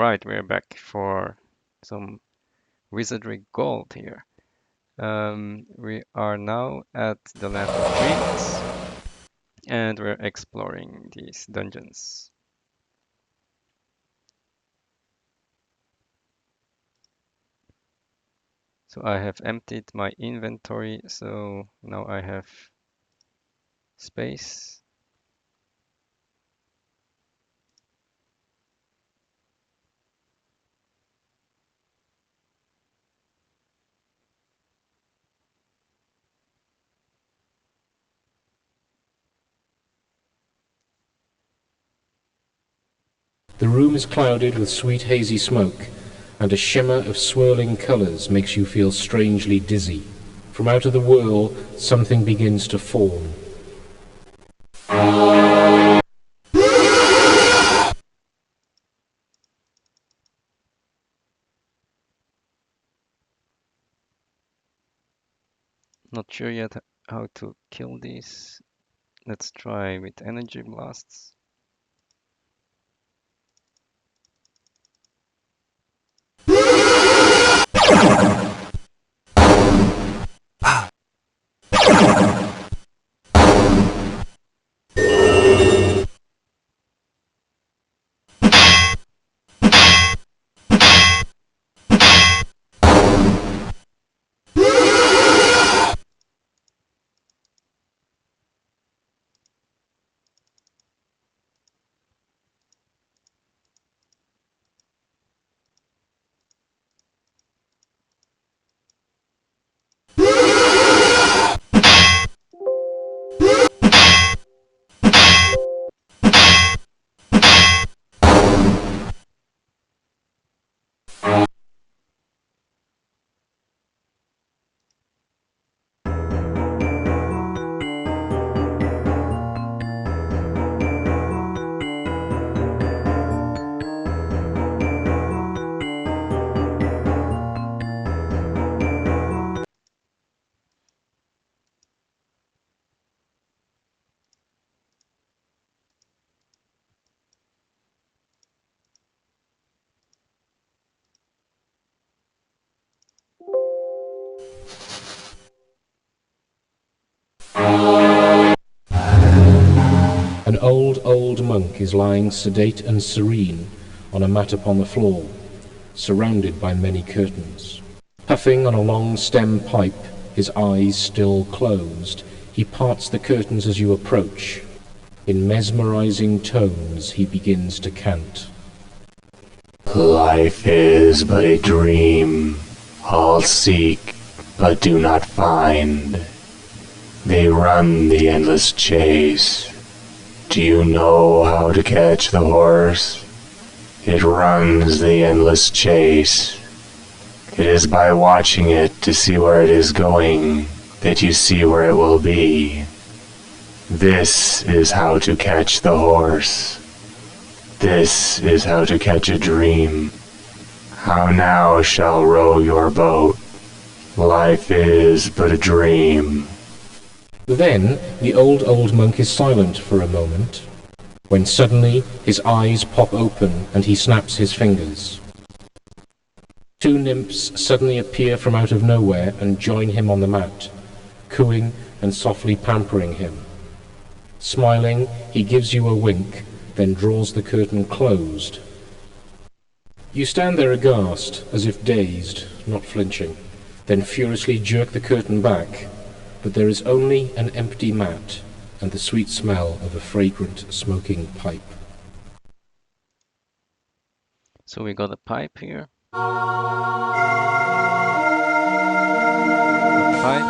Alright, we're back for some Wizardry Gold here. We are now at the Land of Dreams and we're exploring these dungeons. So I have emptied my inventory, so now I have space. The room is clouded with sweet hazy smoke, and a shimmer of swirling colours makes you feel strangely dizzy. From out of the whirl, something begins to form. Not sure yet how to kill these. Let's try with energy blasts. An old monk is lying sedate and serene on a mat upon the floor, surrounded by many curtains. Puffing on a long stem pipe, his eyes still closed, he parts the curtains as you approach. In mesmerizing tones, he begins to cant. Life is but a dream. All seek, but do not find. They run the endless chase. Do you know how to catch the horse? It runs the endless chase. It is by watching it to see where it is going that you see where it will be. This is how to catch the horse. This is how to catch a dream. How now shall row your boat? Life is but a dream. Then the old monk is silent for a moment, when suddenly his eyes pop open and he snaps his fingers. Two nymphs suddenly appear from out of nowhere and join him on the mat, cooing and softly pampering him. Smiling, he gives you a wink, then draws the curtain closed. You stand there aghast, as if dazed, not flinching, then furiously jerk the curtain back. But there is only an empty mat and the sweet smell of a fragrant smoking pipe. So we got a pipe here. A pipe.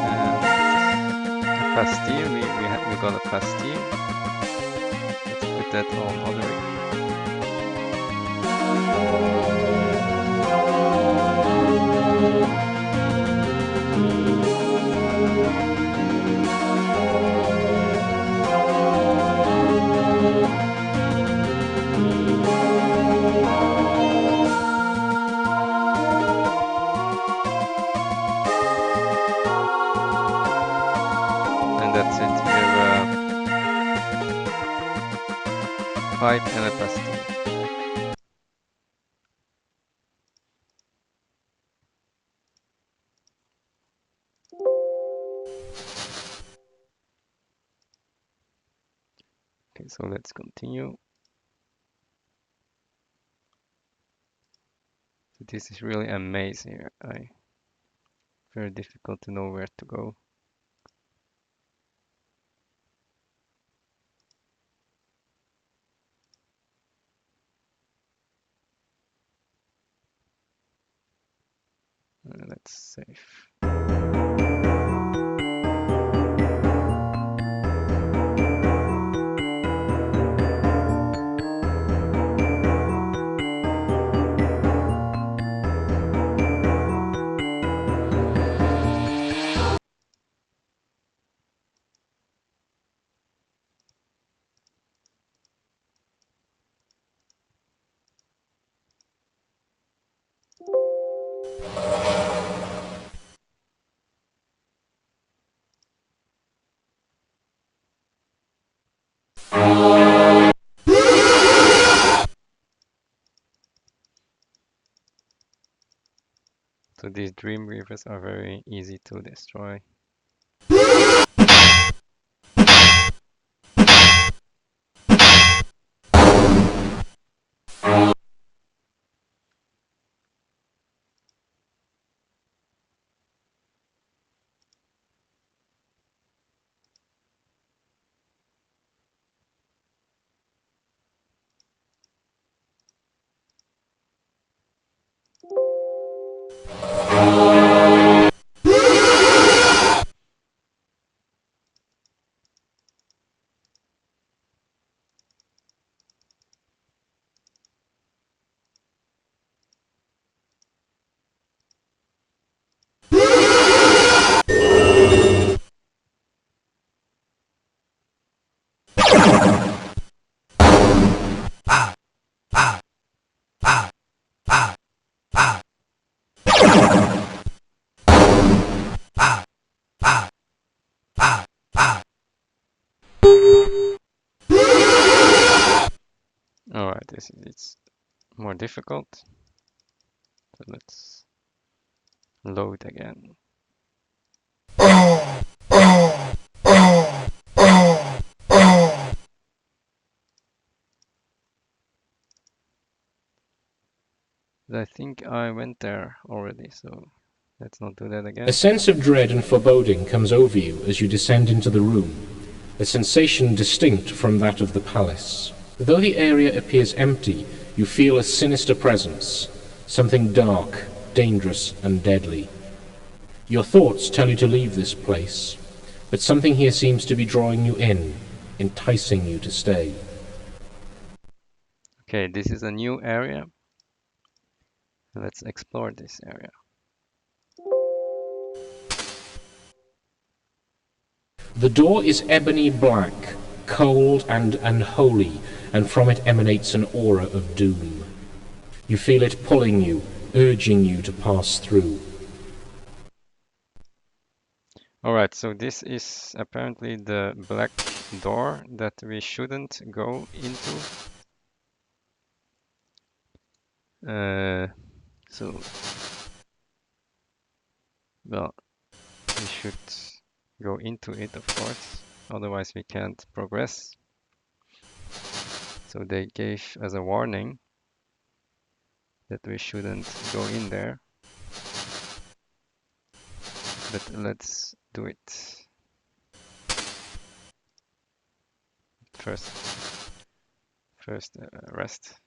And a pastille. We got a pastille. Let's put that on othering. And And that's it. We have 5 and a plastic. Okay, so let's continue. So this is really a maze here. Very difficult to know where to go. Let's save. So these dream weavers are very easy to destroy. Alright, it's more difficult. So let's load again. I think I went there already, so let's not do that again. A sense of dread and foreboding comes over you as you descend into the room, a sensation distinct from that of the palace. Though the area appears empty, you feel a sinister presence, something dark, dangerous, and deadly. Your thoughts tell you to leave this place, but something here seems to be drawing you in, enticing you to stay. Okay, this is a new area. Let's explore this area. The door is ebony black, cold and unholy, and from it emanates an aura of doom. You feel it pulling you, urging you to pass through. Alright, so this is apparently the black door that we shouldn't go into. So, well, we should go into it, of course, otherwise we can't progress. So they gave us a warning that we shouldn't go in there. But let's do it. First rest.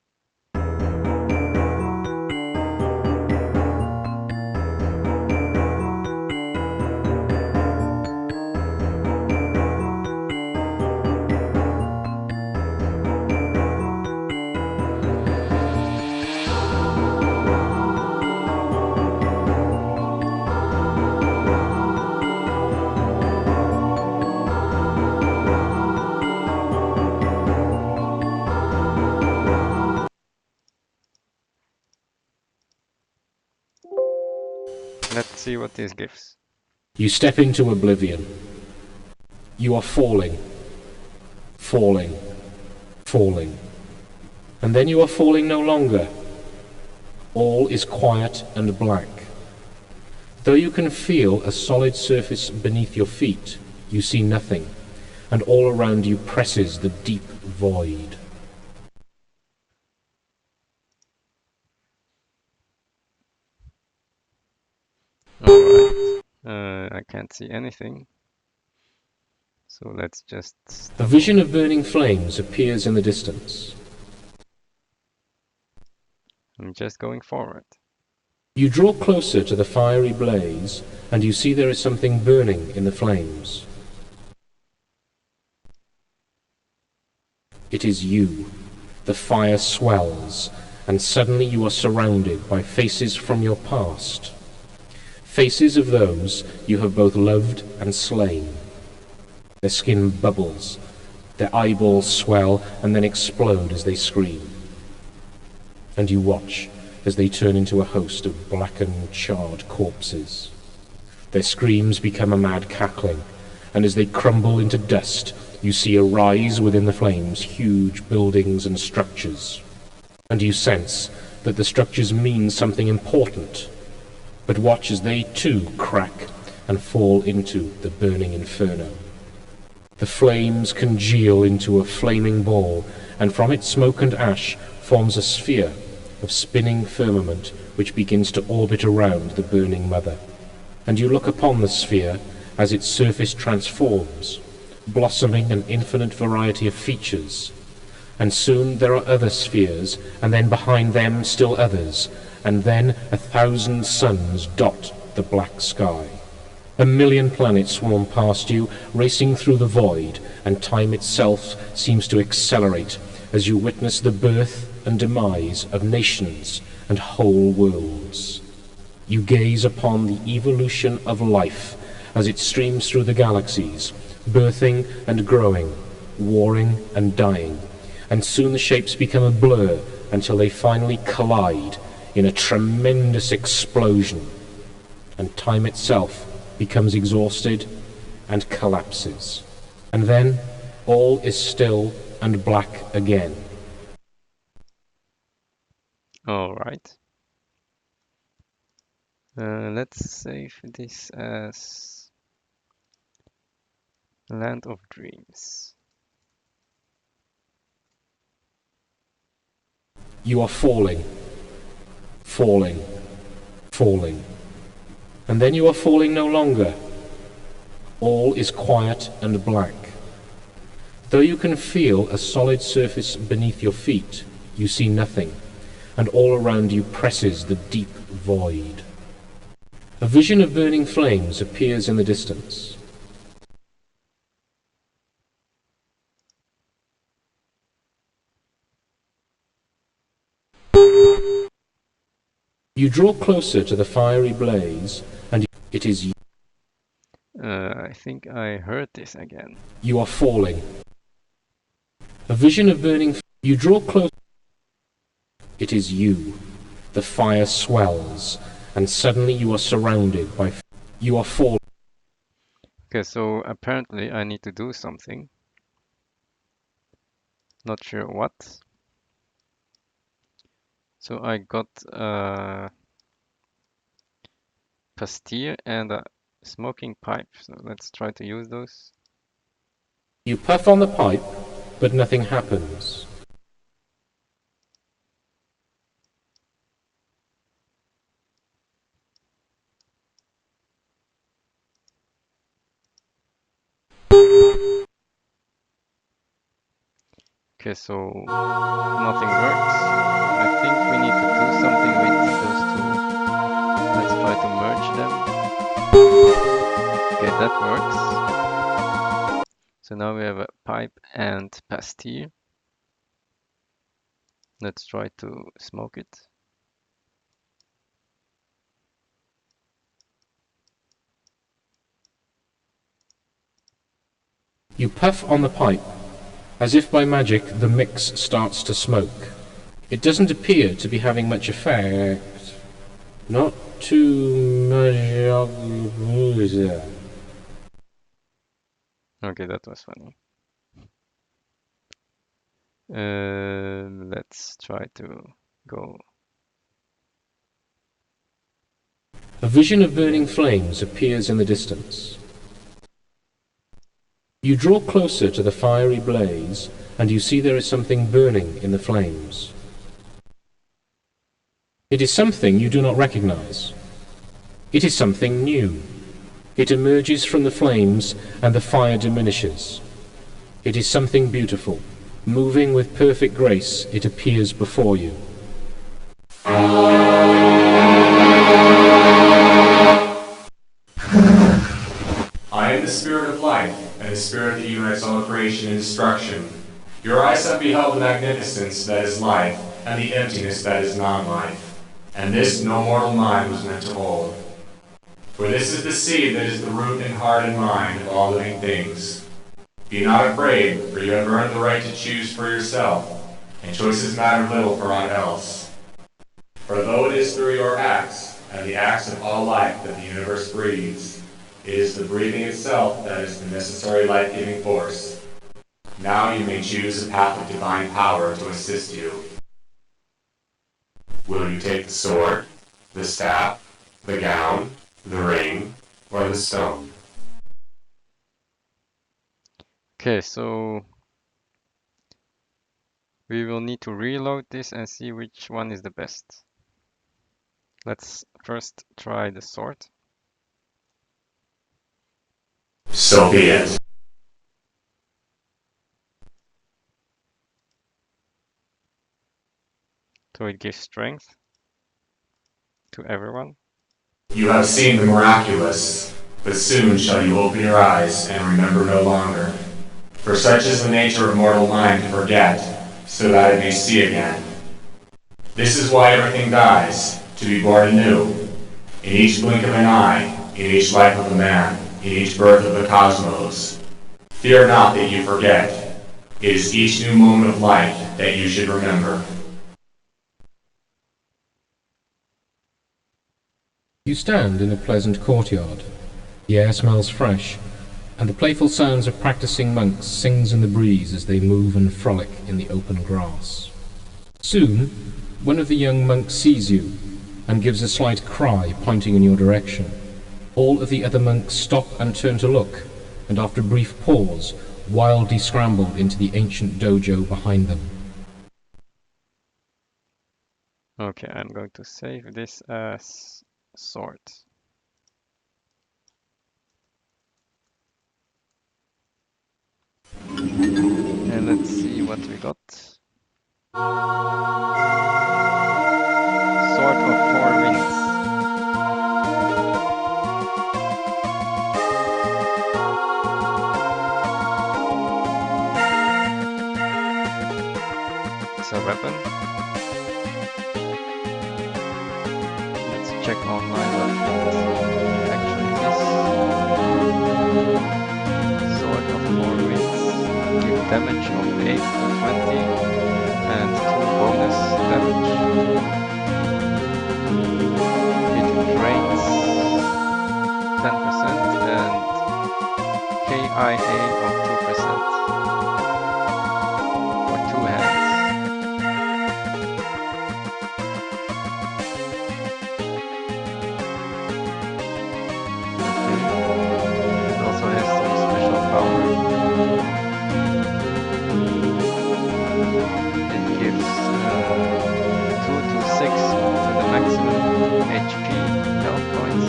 Let's see what this gives. You step into oblivion. You are falling, falling, falling. And then you are falling no longer. All is quiet and black. Though you can feel a solid surface beneath your feet, you see nothing, and all around you presses the deep void. Alright. I can't see anything. So let's just stop. A vision of burning flames appears in the distance. I'm just going forward. You draw closer to the fiery blaze, and you see there is something burning in the flames. It is you. The fire swells, and suddenly you are surrounded by faces from your past. Faces of those you have both loved and slain. Their skin bubbles, their eyeballs swell, and then explode as they scream. And you watch as they turn into a host of blackened, charred corpses. Their screams become a mad cackling, and as they crumble into dust, you see arise within the flames huge buildings and structures. And you sense that the structures mean something important, but watch as they too crack and fall into the burning inferno. The flames congeal into a flaming ball, and from it smoke and ash forms a sphere of spinning firmament which begins to orbit around the burning mother. And you look upon the sphere as its surface transforms, blossoming an infinite variety of features. And soon there are other spheres, and then behind them still others, and then 1,000 suns dot the black sky. 1,000,000 planets swarm past you, racing through the void, and time itself seems to accelerate as you witness the birth and demise of nations and whole worlds. You gaze upon the evolution of life as it streams through the galaxies, birthing and growing, warring and dying, and soon the shapes become a blur until they finally collide in a tremendous explosion, and time itself becomes exhausted and collapses. And then all is still and black again. Alright. Let's save this as Land of Dreams. You are falling, falling, falling. And then you are falling no longer. All is quiet and black. Though you can feel a solid surface beneath your feet, you see nothing, and all around you presses the deep void. A vision of burning flames appears in the distance. You draw closer to the fiery blaze, and it is you. I think I heard this again. You are falling. A vision of burning. You draw close. It is you. The fire swells, and suddenly you are surrounded by. You are falling. Okay, so apparently I need to do something. Not sure what. So I got a pastilles and a smoking pipe. So let's try to use those. You puff on the pipe, but nothing happens. Okay, so nothing works. I think we need to do something with those two. Let's try to merge them. Okay, that works. So now we have a pipe and pastille. Let's try to smoke it. You puff on the pipe. As if by magic, the mix starts to smoke. It doesn't appear to be having much effect. Not too much. Okay, that was funny. Let's try to go. A vision of burning flames appears in the distance. You draw closer to the fiery blaze, and you see there is something burning in the flames. It is something you do not recognize. It is something new. It emerges from the flames, and the fire diminishes. It is something beautiful. Moving with perfect grace, it appears before you. I am the spirit of life, and the spirit that unites all creation and destruction. Your eyes have beheld the magnificence that is life, and the emptiness that is non-life. And this no mortal mind was meant to hold. For this is the seed that is the root and heart and mind of all living things. Be not afraid, for you have earned the right to choose for yourself, and choices matter little for aught else. For though it is through your acts, and the acts of all life that the universe breathes, it is the breathing itself that is the necessary life-giving force. Now you may choose a path of divine power to assist you. Will you take the sword, the staff, the gown, the ring, or the stone? Okay, so we will need to reload this and see which one is the best. Let's first try the sword. So be it. So it gives strength to everyone. You have seen the miraculous, but soon shall you open your eyes and remember no longer. For such is the nature of mortal mind to forget, so that it may see again. This is why everything dies, to be born anew. In each blink of an eye, in each life of a man, in each birth of the cosmos. Fear not that you forget. It is each new moment of life that you should remember. You stand in a pleasant courtyard. The air smells fresh, and the playful sounds of practicing monks sings in the breeze as they move and frolic in the open grass. Soon, one of the young monks sees you and gives a slight cry pointing in your direction. All of the other monks stop and turn to look, and after a brief pause, wildly scramble into the ancient dojo behind them. Okay, I'm going to save this as sword. And let's see what we got. Sword of Four Winds. It's a weapon. Let's check online what it actually is. Sword of Four Winds. Give damage of 8 to 20 and 2 bonus damage. It drains 10% and KIA of 2% for 2 hands. It also has some special power. It gives 2 to 6 to the maximum HP health points.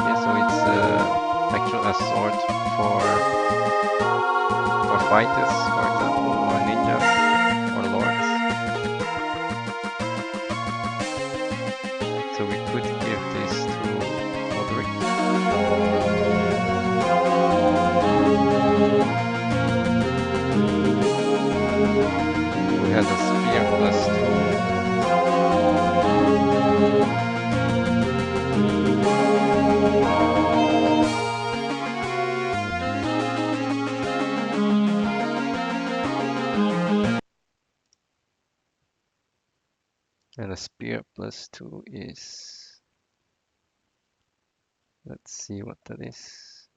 Yeah, so it's actually a sword for fighters, for example, or ninjas, or lords. So we could give this to Roderick. Who has a spear +2. And a spear +2 is Let's see what that is.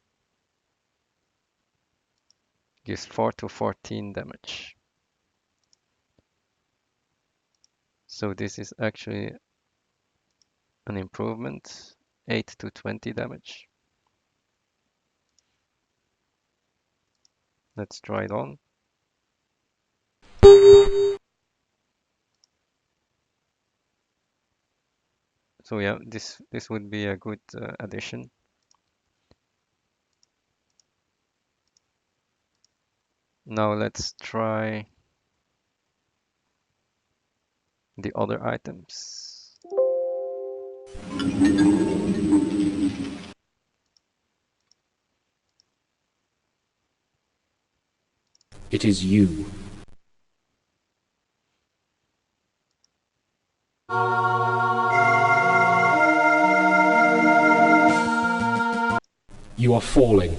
Gives 4 to 14 damage. So this is actually an improvement. 8 to 20 damage. Let's try it on. So yeah, this would be a good addition. Now let's try the other items. It is you. You are falling.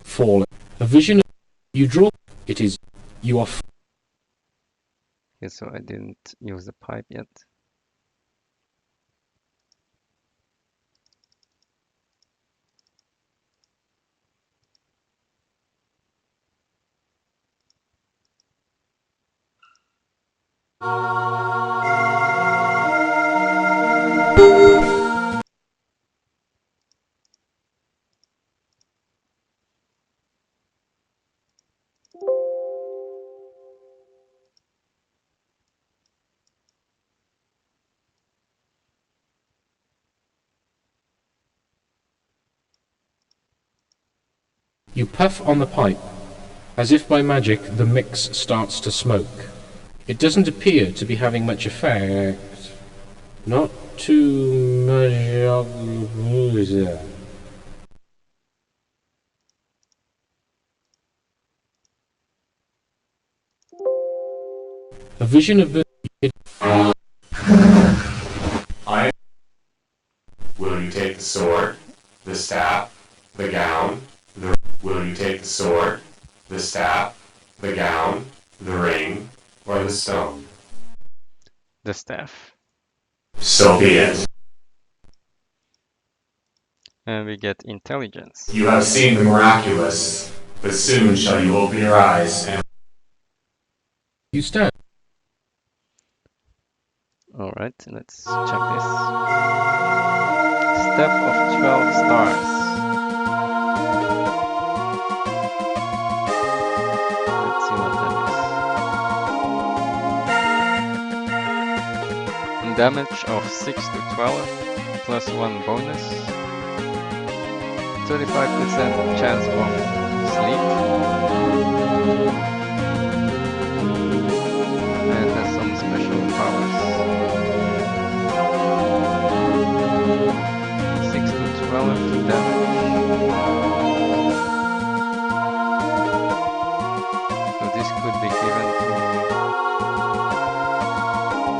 Falling. A vision of you draw. It is you are. Okay, so I didn't use the pipe yet. You puff on the pipe. As if by magic, the mix starts to smoke. It doesn't appear to be having much effect. Not too much. A vision of the. Will you take the sword, the staff, the gown, the... Will you take the sword, the staff, the gown, the ring, or the stone? The staff. So be it. And we get intelligence. You have seen the miraculous, but soon shall you open your eyes and... You stand. Alright, let's check this. Staff of 12 stars. Let's see what that is. Damage of 6 to 12 plus 1 bonus. 35% chance of sleep. And has some special powers. 6 to 12 damage. So this could be given to,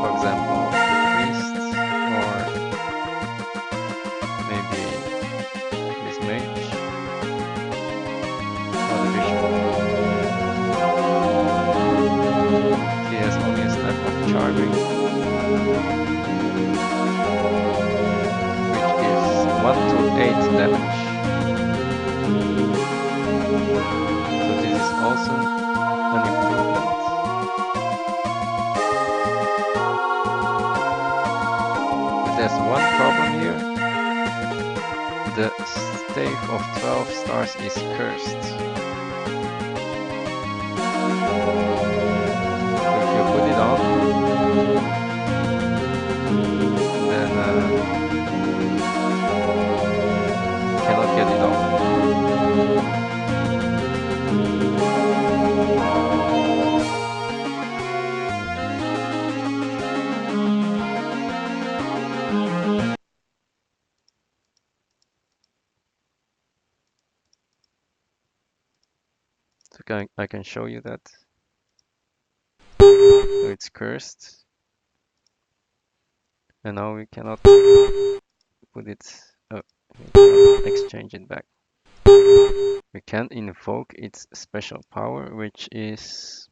for example, the priests or maybe this mage or the bishop. He has only a staff of charming, which gives 1 to 8 damage. So this is also an improvement. But there's one problem here. The staff of 12 stars is cursed. So if you put it on, then cannot get it off. So I can show you that. So it's cursed. And now we cannot put it, we cannot exchange it back. We can invoke its special power, which is,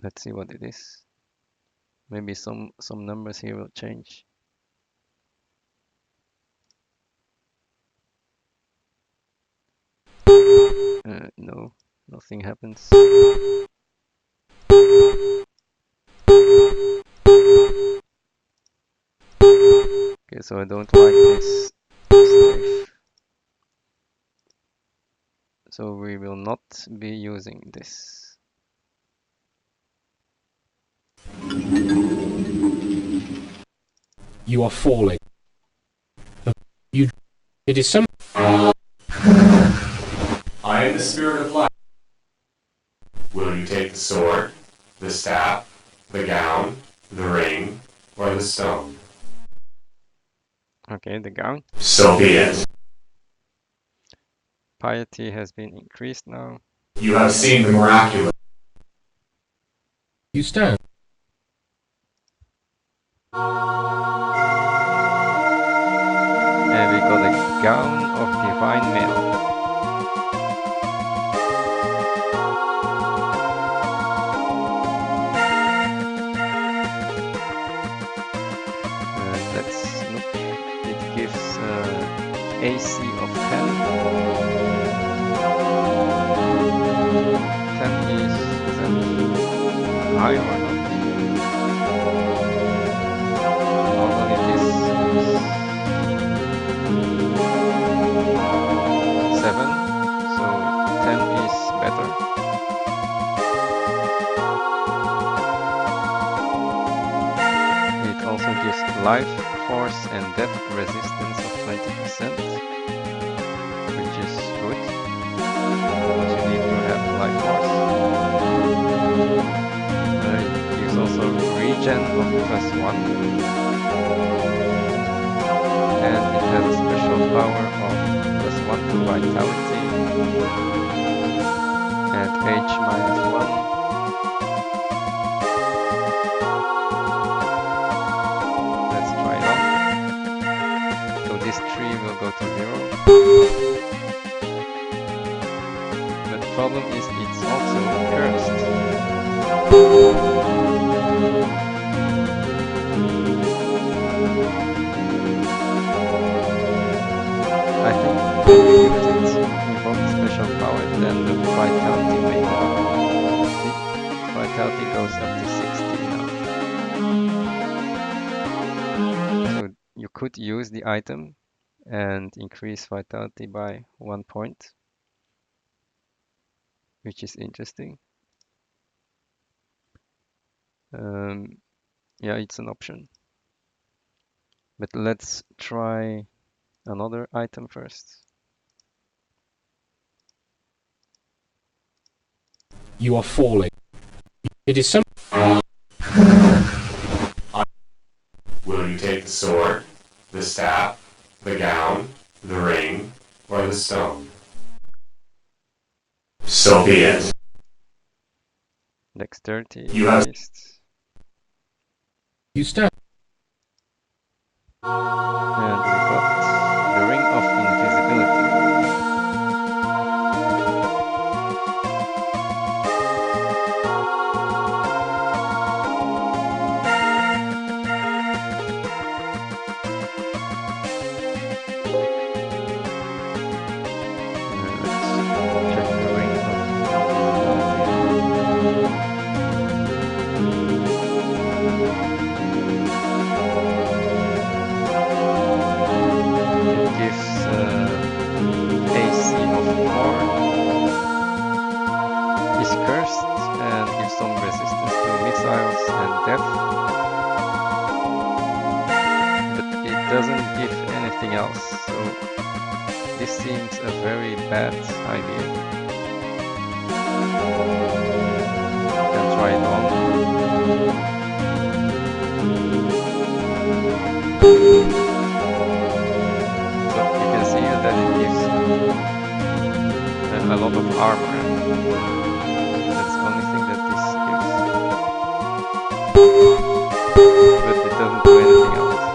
let's see what it is. Maybe some numbers here will change. No, nothing happens. Okay, so I don't like this strafe. So we will not be using this. You are falling. It is some. I am the spirit of life. Will you take the sword, the staff, the gown, the ring, or the stone? Okay, the gown. So be it. Piety has been increased now. You have seen the miraculous. You stand. And we got a gown of divine male. Let's look. It gives AC of 10. 10 is that high or not? Normally this is 7, so 10 is better. It also gives life, force and death resistance of 20%, which is good, because you need to have life force. It gives also regen of +1, and it has a special power of +1 to vitality and age -1. Let's try it on. So this tree will go to 0. But the problem is it's also cursed. I think when you use it, invoke special power, then the vitality may go up. See? Vitality goes up to 60 now. So you could use the item and increase vitality by 1 point, which is interesting. Yeah, it's an option. But let's try another item first. You are falling. It is some. Will you take the sword, the staff, the gown, the ring, or the stone? So be it. Dexterity You have- increased. You stand. And we got the ring of invisibility. Let's check the ring of invisibility. It gives AC of 4. Is cursed and gives some resistance to missiles and death. But it doesn't give anything else, so this seems a very bad idea. You can try it on. So you can see that it gives a lot of armor. That's the only thing that this gives. But it doesn't do anything else.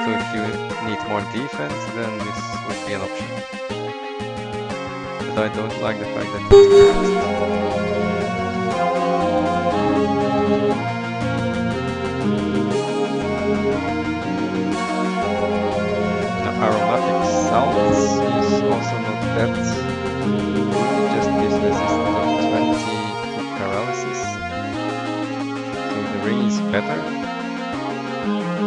So if you need more defense, then this would be an option. But I don't like the fact that it's cursed. ring is better,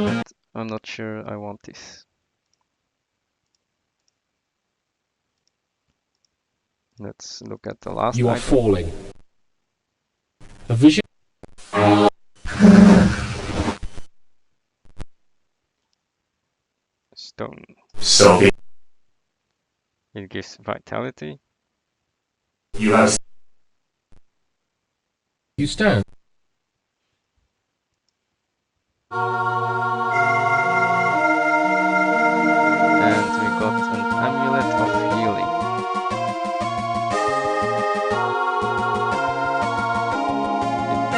but I'm not sure I want this. Let's look at the last You are item. falling. A vision. Stone. So be It gives vitality. you have You stand. And we got an amulet of healing.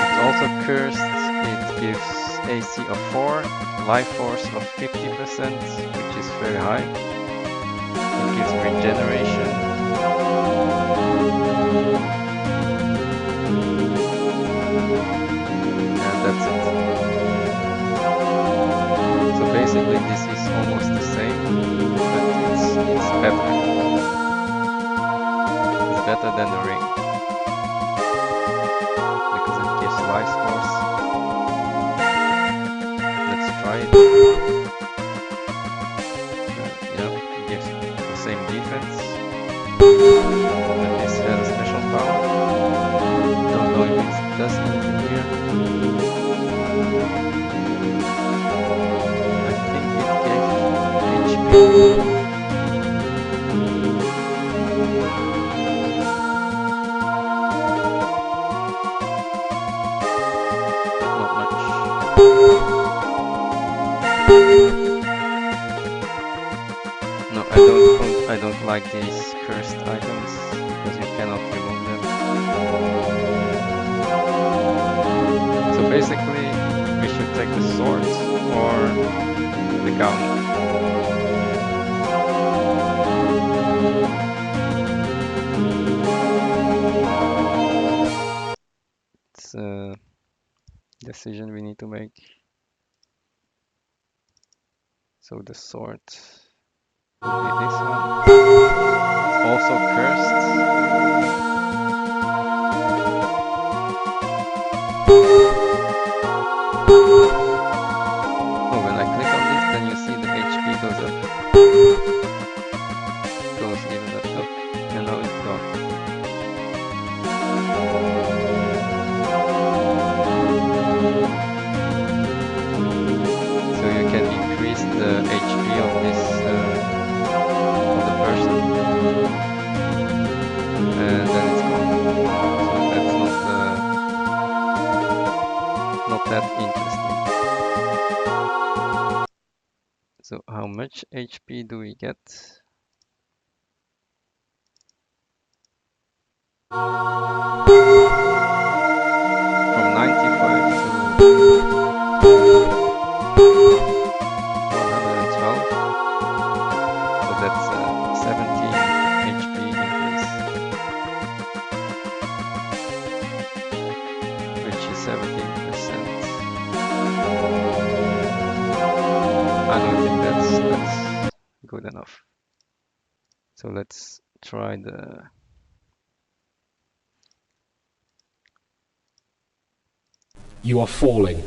It's also cursed. It gives AC of 4, life force of 50%, which is very high. It gives regeneration. And that's it. So basically this is almost the same, but it's better. It's better than the ring. Because it gives life force. Let's try it. Yeah, it gives the same defense. But this has a special power. Don't know if it does anything here. I think it gave HP. But not much. No, I don't like these cursed items because you cannot remove them. So basically, we should take the sword or the gown. It's a decision we need to make. So the sword will be this one. It's also cursed. Oh, when I click on this, then you see the HP goes up. Goes even up, and now it's gone. So you can increase the HP of this of the person, and then it's gone. So that's not that interesting. So how much HP do we get? From 95 to 112. So that's 17 HP increase, which is 17%. I don't think that's good enough. So let's try the You are falling.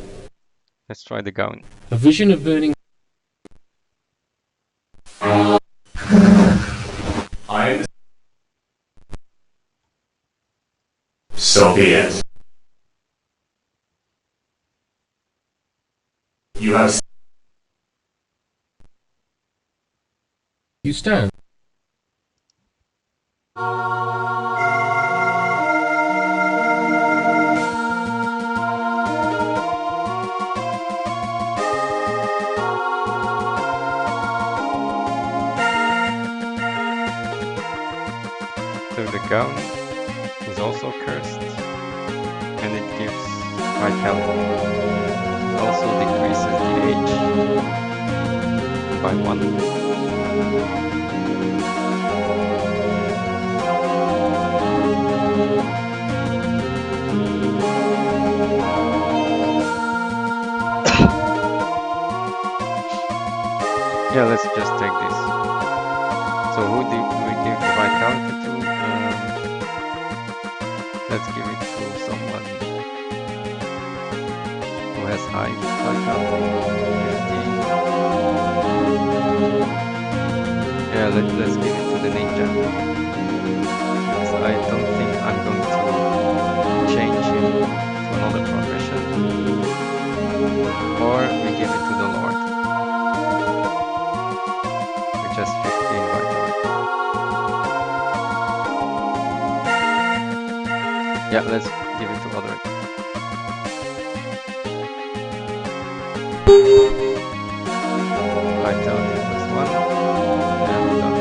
gown. A vision of burning. I so be it. You have You stand. So the gown is also cursed, and it gives vitality. It also decreases the age by 1. Yeah, let's just take this. So who do we give the vitality to? Let's give it to someone high vitality, 15. Yeah, let's give it to the ninja. Because I don't think I'm going to change him to another profession. Or we give it to the Lord, which has 15 vitality. Yeah, let's give it to Odric. Vitality +1, and done.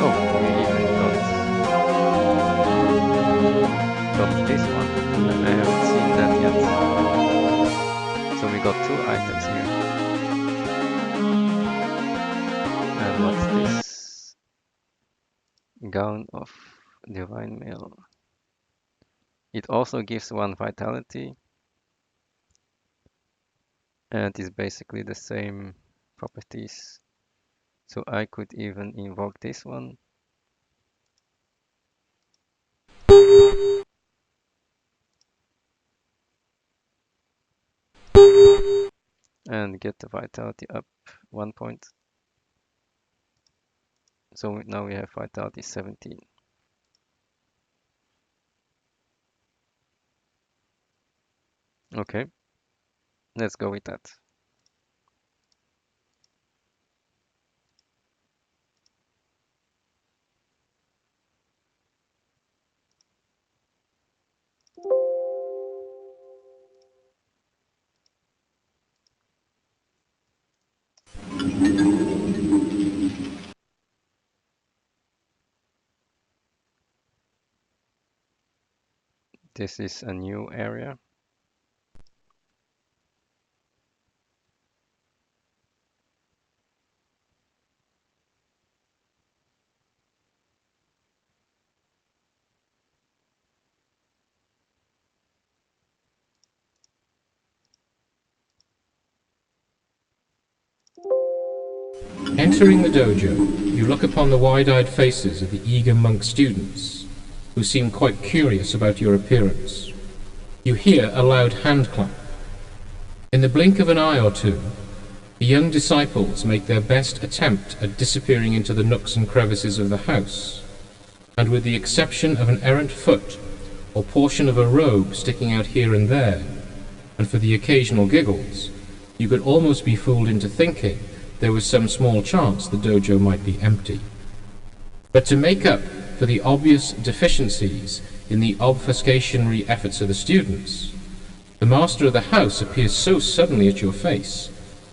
Oh, we even got this one. I haven't seen that yet. So we got 2 items here. And what's this? Gown of Divine Mail. It also gives 1 vitality and is basically the same properties. So I could even invoke this one. And get the vitality up 1 point. So now we have vitality 17. Okay, let's go with that. This is a new area. Entering the dojo, you look upon the wide-eyed faces of the eager monk students, who seem quite curious about your appearance. You hear a loud hand clap. In the blink of an eye or two, the young disciples make their best attempt at disappearing into the nooks and crevices of the house, and with the exception of an errant foot or portion of a robe sticking out here and there, and for the occasional giggles, you could almost be fooled into thinking there was some small chance the dojo might be empty. But to make up for the obvious deficiencies in the obfuscationary efforts of the students, the master of the house appears so suddenly at your face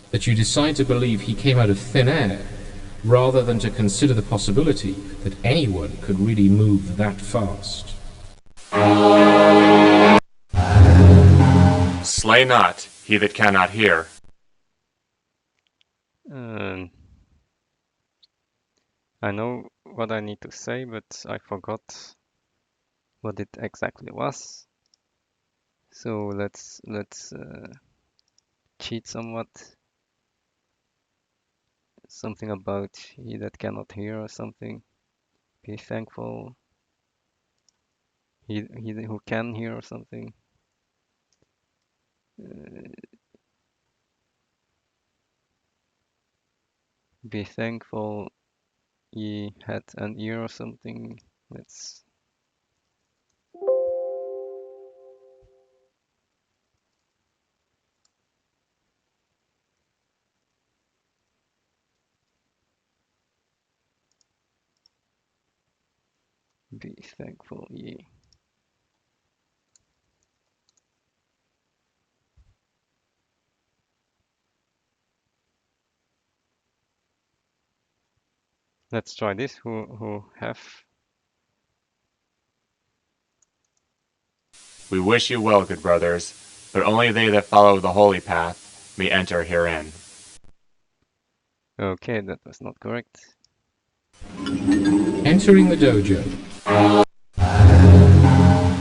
that you decide to believe he came out of thin air, rather than to consider the possibility that anyone could really move that fast. Slay not he that cannot hear. I know what I need to say, but I forgot what it exactly was. So let's cheat somewhat. Something about he that cannot hear or something. Be thankful. He who can hear or something. Be thankful ye had an ear or something. Let's be thankful ye. Let's try this. Who have? We wish you well, good brothers, but only they that follow the holy path may enter herein. Okay, that was not correct. Entering the dojo,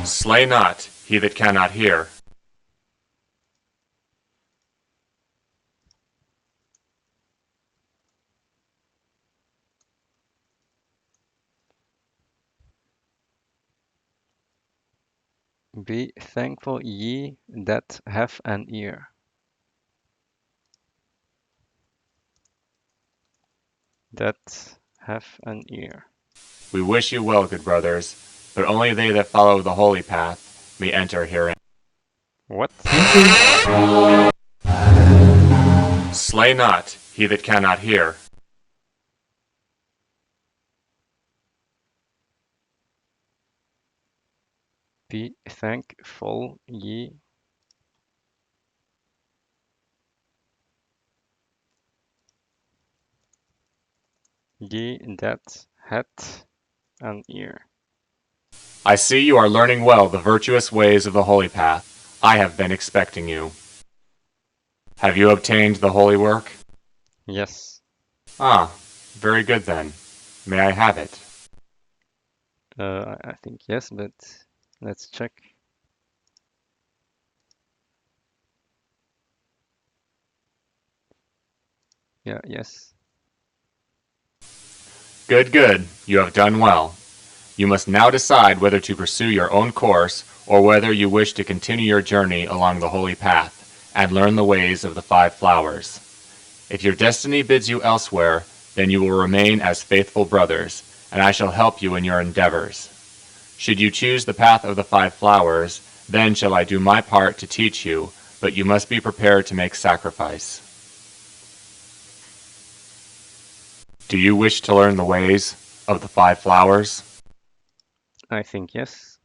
Slay not he that cannot hear. Be thankful, ye that have an ear. That have an ear. We wish you well, good brothers, but only they that follow the holy path may enter herein. What? Slay not he that cannot hear. Be thankful, ye that had an ear. I see you are learning well the virtuous ways of the holy path. I have been expecting you. Have you obtained the holy work? Yes. Ah, very good then. May I have it? I think yes, but let's check. Yeah, yes. Good, good. You have done well. You must now decide whether to pursue your own course or whether you wish to continue your journey along the holy path and learn the ways of the five flowers. If your destiny bids you elsewhere, then you will remain as faithful brothers, and I shall help you in your endeavors. Should you choose the path of the five flowers, then shall I do my part to teach you, but you must be prepared to make sacrifice. Do you wish to learn the ways of the five flowers? I think yes.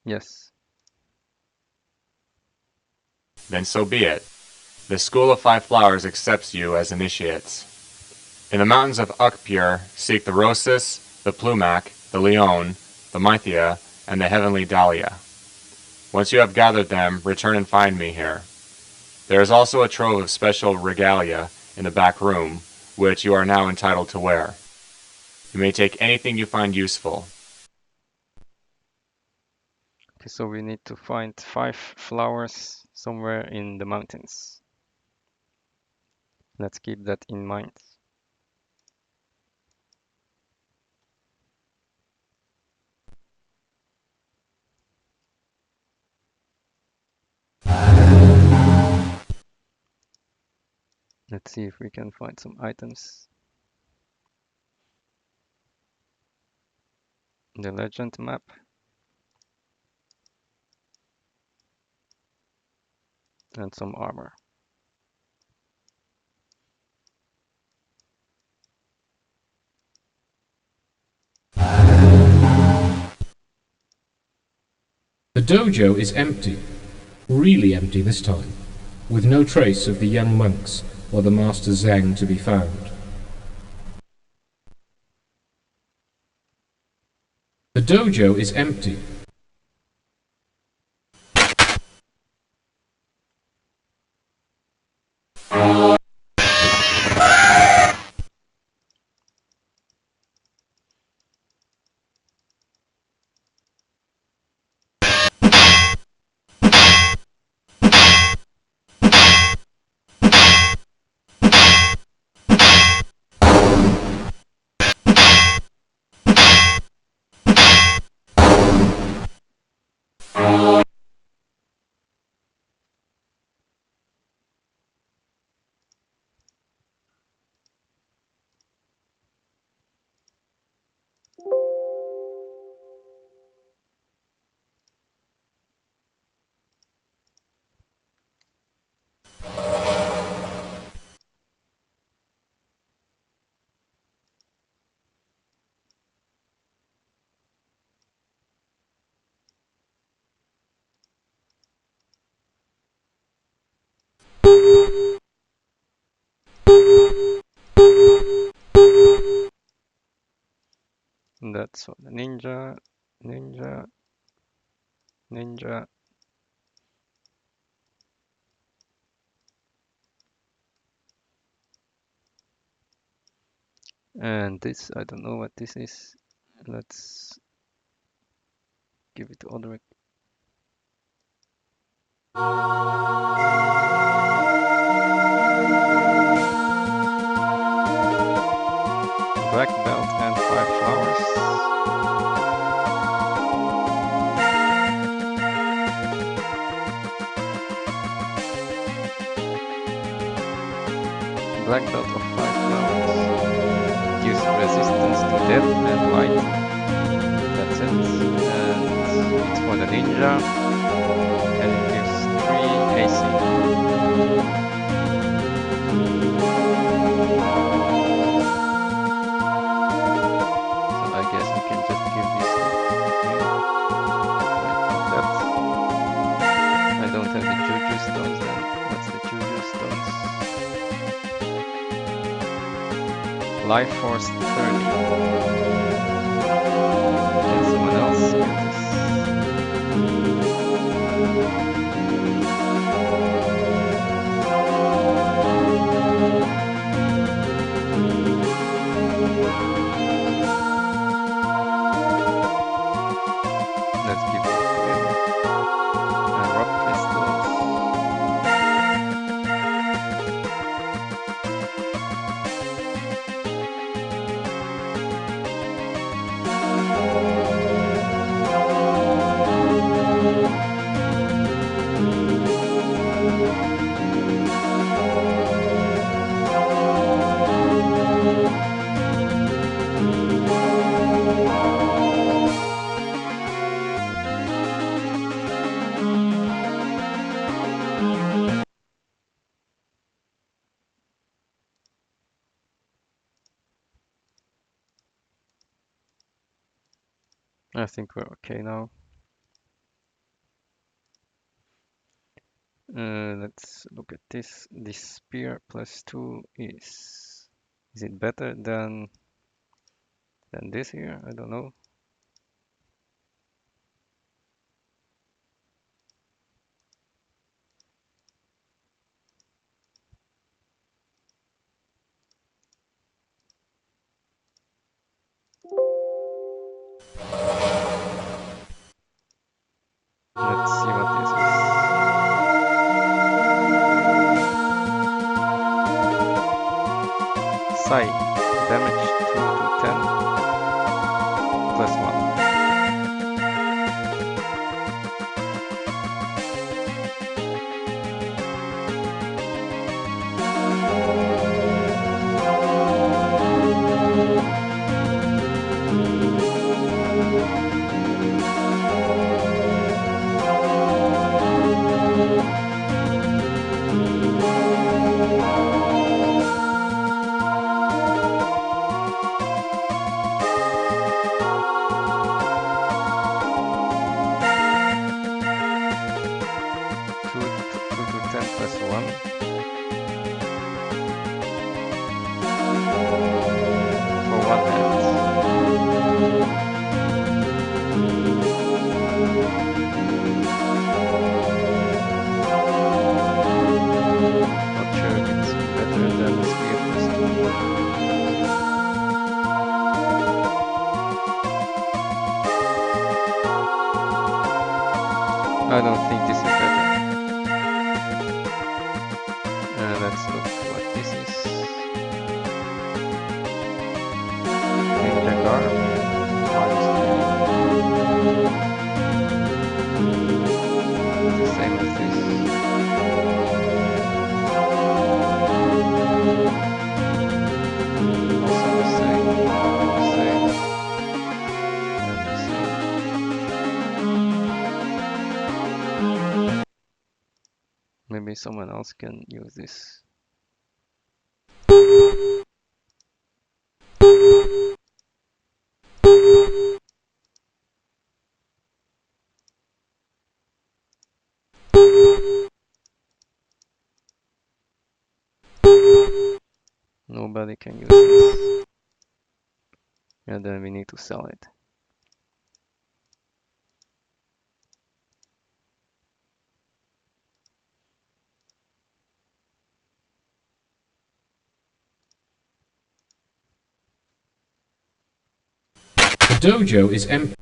Yes. Then so be it. The School of Five Flowers accepts you as initiates. In the mountains of Ukpur seek the Rhosis, the Plumac, the Leon, the Mythia, and the Heavenly Dahlia. Once you have gathered them, return and find me here. There is also a trove of special regalia in the back room, which you are now entitled to wear. You may take anything you find useful. Okay, so we need to find 5 flowers somewhere in the mountains. Let's keep that in mind. Let's see if we can find some items. The legend map. And some armor. The dojo is empty, really empty this time, with no trace of the young monks or the Master Zhang to be found. The dojo is empty. And that's what the ninja, ninja, ninja. And this, I don't know what this is. Let's give it to Odric. Black belt and 5 flowers. Black belt of 5 flowers. Gives resistance to death and light. That's it. And it's for the ninja. And it gives 3 AC. So I guess we can just give this to him. Like that. I don't have the Juju stones then. What's the Juju stones? Life Force 30. Can someone else get this? Let's give it to him. Rock crystals. I think we're okay now. Let's look at this. This spear plus 2 is it better than this here? I don't know. Let's see what this is. Sai, damage 2 to 10 plus 1. Two to 10 plus 1. For 1 hand. Not sure if it's better than the spear plus 2. I don't think this is better. Let's look what this is. Ninja Garb. It's the same as this. Also the same. And the same. Maybe someone else can use this. Nobody can use this. And then we need to sell it. The dojo is empty.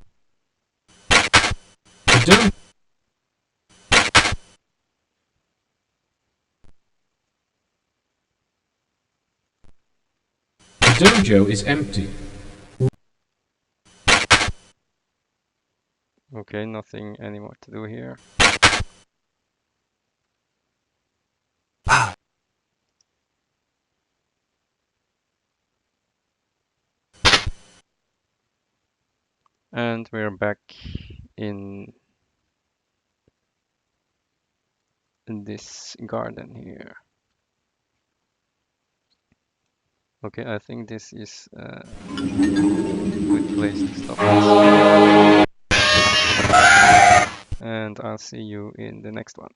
The dojo is empty. Okay, nothing anymore to do here. And we're back in this garden here. Okay, I think this is a good place to stop this video. And I'll see you in the next one.